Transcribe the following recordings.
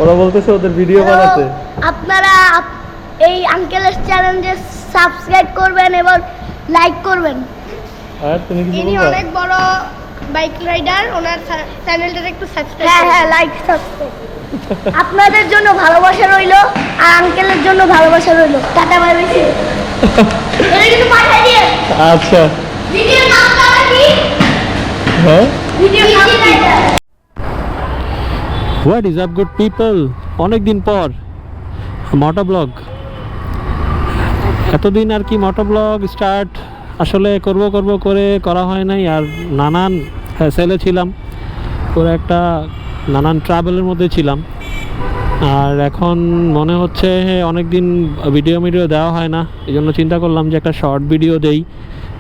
ওরা বলতেছে ওদের ভিডিও Hello, বানাতে। আপনারা এই আঙ্কেলের চ্যানেলে সাবস্ক্রাইব করবেন এবং লাইক করবেন। আর তুমি কিছু ইনি বলবা? অনেক বড় বাইক রাইডার, ওনার চ্যানেলটা একটু সাবস্ক্রাইব হ্যাঁ হ্যাঁ, লাইক সাবস্ক্রাইব। আপনাদের জন্য ভালোবাসা রইলো আর আঙ্কেলের জন্য ভালোবাসা রইলো। Tata bye bye. এটা কিন্তু পাঠিয়ে দিয়ে। আচ্ছা ভিডিওর নামটা কি? হ্যাঁ। ভিডিওর নামটা what is up good people, অনেক দিন পর মোটো ব্লগ। এতদিন আর কি মোটো ব্লগ স্টার্ট আসলে করব করে করা হয় নাই, আর নানান হ্যাসেলে ছিলাম, পুরো একটা নানান ট্রাভেলের মধ্যে ছিলাম। আর এখন মনে হচ্ছে অনেক দিন ভিডিও দেওয়া হয় না, এই জন্য চিন্তা করলাম যে একটা শর্ট ভিডিও দেই,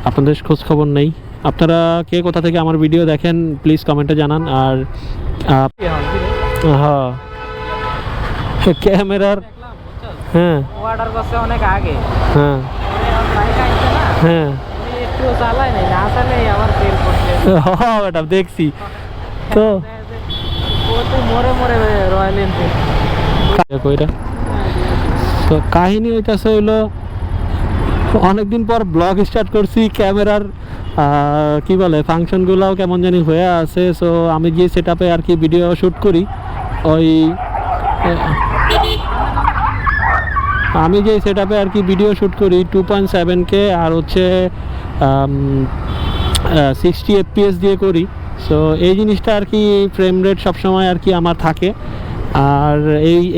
আপনাদের খোঁজ খবর নেই। আপনারা কে কোথা থেকে আমার ভিডিও দেখেন প্লিজ কমেন্টে জানান। আর হ্যাঁ ক্যামেরার হ্যাঁ অর্ডার করছে অনেক আগে, হ্যাঁ বাইক আইছে না, হ্যাঁ একটু চালাই নাই, না চালাই আবার ফেল করছে। হ্যাঁ ম্যাডাম দেখছি তো ও তো মরে মরে রয়্যাল এনফিল্ড। কইরা তো কাহিনী হইতাছে হইলো অনেকদিন পর ব্লগ স্টার্ট করছি, ক্যামেরার কি বলে ফাংশনগুলোও কেমন জানি হয়ে আছে। সো আমি যে সেট আপে আর কি ভিডিও শ্যুট করি, ওই আমি যে সেট আপে আর কি ভিডিও শ্যুট করি 2.7K আর হচ্ছে 60 FPS দিয়ে করি। সো এই জিনিসটা আর কি ফ্রেম রেট সবসময় আর কি আমার থাকে, আর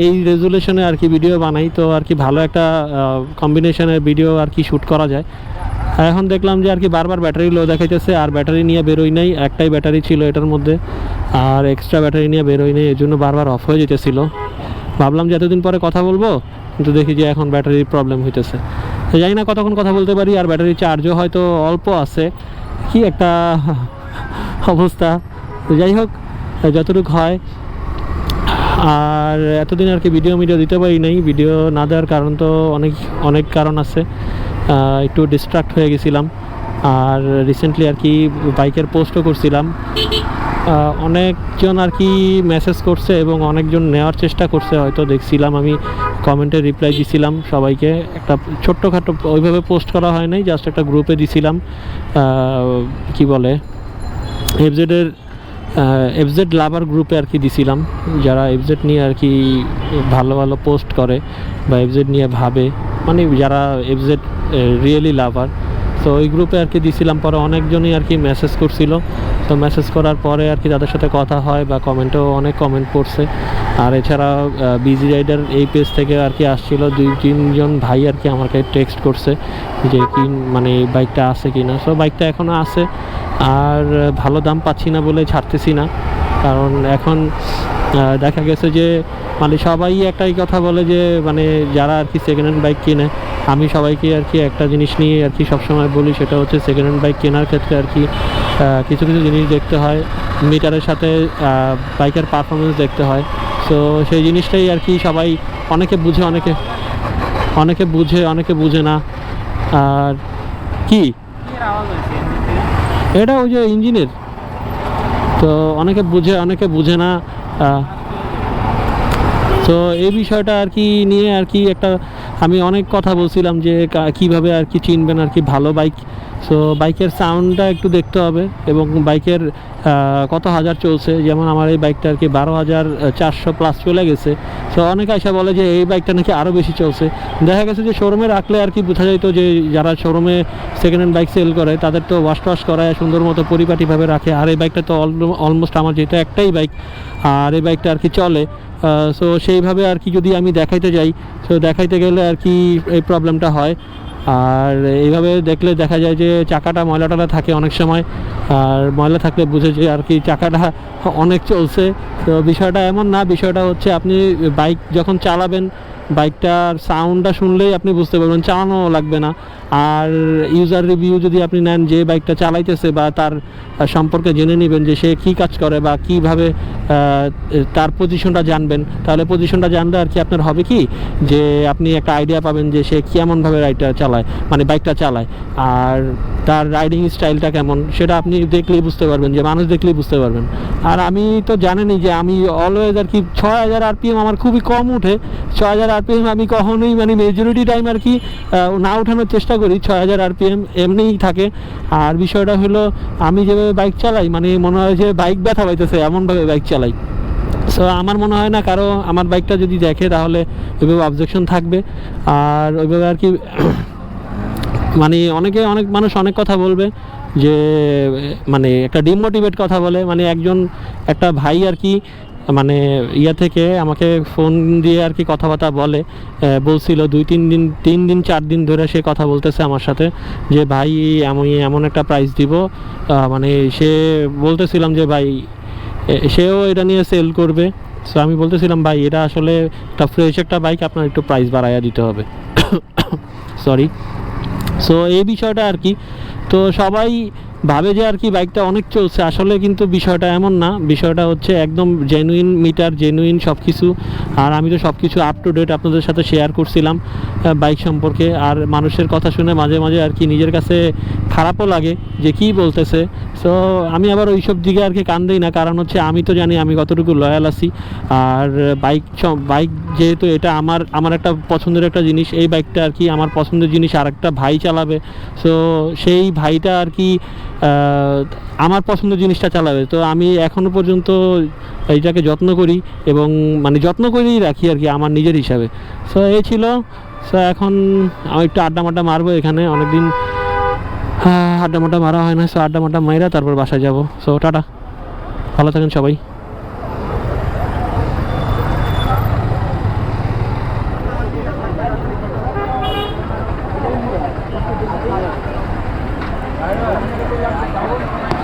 এই রেজুলেশনে আর কি ভিডিও বানাই, তো আর কি ভালো একটা কম্বিনেশনের ভিডিও আর কি শ্যুট করা যায়। এখন দেখলাম যে আর কি বারবার ব্যাটারি লো দেখাইতেছে, আর ব্যাটারি নিয়ে বেরোই নাই, একটাই ব্যাটারি ছিল এটার মধ্যে, আর এক্সট্রা ব্যাটারি নিয়ে বেরোই নাই, এই জন্য বারবার অফ হয়ে যেতেছিল। ভাবলাম যে এতদিন পরে কথা বলবো, কিন্তু দেখি যে এখন ব্যাটারির প্রবলেম হইতেছে। তো জানি না কতক্ষণ কথা বলতে পারি, আর ব্যাটারি চার্জও হয়তো অল্প আছে, কি একটা অবস্থা। তো যাই হোক, যতটুকু হয়। আর এতদিন আর কি ভিডিও দিতে পারি নাই, ভিডিও না দেওয়ার কারণ তো অনেক কারণ আছে। একটু ডিস্ট্রাক্ট হয়ে গেছিলাম, আর রিসেন্টলি আর কি বাইকের পোস্টও করছিলাম। অনেকজন আর কি মেসেজ করছে এবং অনেকজন নেওয়ার চেষ্টা করছে, হয়তো দেখছিলাম আমি কমেন্টে রিপ্লাই দিছিলাম সবাইকে। একটা ছোট্টখাটো ওইভাবে পোস্ট করা হয় নাই, জাস্ট একটা গ্রুপে দিছিলাম, কি বলে এফজেড লাভার গ্রুপে আর কি দিছিলাম, যারা এফজেড নিয়ে আর কি ভালো ভালো পোস্ট করে বা এফজেড নিয়ে ভাবে, মানে যারা এফজেড রিয়েলি লাভার। তো ওই গ্রুপে আর কি দিছিলাম, পরে অনেকজনই আর কি মেসেজ করছিল। তো মেসেজ করার পরে আর কি তাদের সাথে কথা হয় বা কমেন্টেও অনেক কমেন্ট করছে। আর এছাড়াও বিজি রাইডার এই পেজ থেকে আর কি আসছিল 2-3 জন ভাই আর কি আমাকে টেক্সট করছে যে কি মানে বাইকটা আছে কি না। সো বাইকটা এখনও আছে, আর ভালো দাম পাচ্ছি না বলে ছাড়তেছি না, কারণ এখন দেখা গেছে যে মানে সবাই একটাই কথা বলে যে মানে যারা আর কি সেকেন্ড হ্যান্ড বাইক কিনে, আমি সবাইকে আর কি একটা জিনিস নিয়ে আর কি সবসময় বলি, সেটা হচ্ছে সেকেন্ড হ্যান্ড বাইক কেনার ক্ষেত্রে আর কি কিছু জিনিস দেখতে হয়, মিটারের সাথে বাইকের পারফরমেন্স দেখতে হয়। সো সেই জিনিসটাই আর কি সবাই অনেকে বুঝে, অনেকে বুঝে না। আর কি আওয়াজ হয়েছে এটা ওই যে ইঞ্জিনের, তো অনেকে বুঝে না। তো এই বিষয়টা আর কি নিয়ে আর কি একটা আমি অনেক কথা বলছিলাম যে কিভাবে আর কি চিনবেন আর কি ভালো বাইক। সো বাইকের সাউন্ডটা একটু দেখতে হবে এবং বাইকের কত হাজার চলছে, যেমন আমার এই বাইকটা আর কি 12,400+ চলে গেছে। সো অনেকে এসে বলে যে এই বাইকটা নাকি আরও বেশি চলছে। দেখা গেছে যে শোরুমে রাখলে আর কি বোঝা যেত যে যারা শোরুমে সেকেন্ড হ্যান্ড বাইক সেল করে তাদের তো ওয়াশ করায় সুন্দর মতো পরিপাটিভাবে রাখে, আর এই বাইকটা তো অলমোস্ট আমার যেহেতু একটাই বাইক, আর এই বাইকটা আর কি চলে। সো সেইভাবে আর কি যদি আমি দেখাইতে যাই, সো দেখাইতে গেলে আর কি এই প্রবলেমটা হয়। আর এইভাবে দেখলে দেখা যায় যে চাকাটা ময়লা থাকে অনেক সময়, আর ময়লা থাকলে বুঝে যে আর কি চাকাটা অনেক চলছে। তো বিষয়টা এমন না, বিষয়টা হচ্ছে আপনি বাইক যখন চালাবেন, বাইকটার সাউন্ডটা শুনলেই আপনি বুঝতে পারবেন, চালানো লাগবে না। আর ইউজার রিভিউ যদি আপনি নেন, যে বাইকটা চালাইতেছে বা তার সম্পর্কে জেনে নেবেন যে সে কী কাজ করে বা কীভাবে তার পজিশনটা জানবেন, তাহলে পজিশনটা জানলে আর কি আপনার হবে কি যে আপনি একটা আইডিয়া পাবেন যে সে কেমনভাবে রাইডটা চালায়, মানে বাইকটা চালায়, আর তার রাইডিং স্টাইলটা কেমন সেটা আপনি দেখলেই বুঝতে পারবেন, যে মানুষ দেখলেই বুঝতে পারবেন। আর আমি তো জানেনই যে আমি অলওয়েজ আর কি 6000 RPM আমার খুবই কম উঠে। 6000 RPM আমি কখনোই মানে মেজরিটি টাইম আর কি না ওঠানোর চেষ্টা করি, 6000 RPM এমনিই থাকে। আর বিষয়টা হলো আমি যেভাবে বাইক চালাই মানে মনে হয় যে বাইক ব্যথা পাইতেছে এমনভাবে বাইক চালাই। সো আমার মনে হয় না কারো আমার বাইকটা যদি দেখে তাহলে ওইভাবে অবজেকশন থাকবে। আর ওইভাবে আর কি মানে অনেক মানুষ অনেক কথা বলবে, যে মানে একটা ডিমোটিভেট কথা বলে, মানে একটা ভাই আর কি মানে ইয়া থেকে আমাকে ফোন দিয়ে আর কি কথাবার্তা বলছিল 3 দিন 4 দিন ধরে সে কথা বলতেছে আমার সাথে যে ভাই আমি এমন একটা প্রাইস দিব, মানে সে বলতেছিলাম যে ভাই সেও এটা নিয়ে সেল করবে। সো আমি বলতেছিলাম ভাই এটা আসলে একটা ফ্রেশ একটা বাইক, আপনার একটু প্রাইস বাড়াইয়া দিতে হবে। সরি। সো এই বিষয়টা আর কি, তো সবাই ভাবে যে আর কি বাইকটা অনেক চলছে, আসলে কিন্তু বিষয়টা এমন না। বিষয়টা হচ্ছে একদম জেনুইন মিটার, জেনুইন সব কিছু। আর আমি তো সব কিছু আপ টু ডেট আপনাদের সাথে শেয়ার করছিলাম বাইক সম্পর্কে। আর মানুষের কথা শুনে মাঝে মাঝে আর কি নিজের কাছে খারাপও লাগে যে কী বলতেছে। সো আমি আবার ওইসব দিকে আর কি কান দিই না, কারণ হচ্ছে আমি তো জানি আমি কতটুকু লয়াল আছি। আর বাইক যেহেতু এটা আমার একটা পছন্দের একটা জিনিস, এই বাইকটা আর কি আমার পছন্দের জিনিস আর একটা ভাই চালাবে। সো সেই ভাইটা আর কি আমার পছন্দের জিনিসটা চালাবে। তো আমি এখনও পর্যন্ত এইটাকে যত্ন করি এবং মানে যত্ন করেই রাখি আর কি আমার নিজের হিসাবে। সো এই ছিল। সো এখন আমি একটু আড্ডা মারবো এখানে, অনেকদিন আড্ডা মারা হয় না। সো আড্ডা মারা তারপর বাসায় যাবো। সো টাটা, ভালো থাকেন সবাই।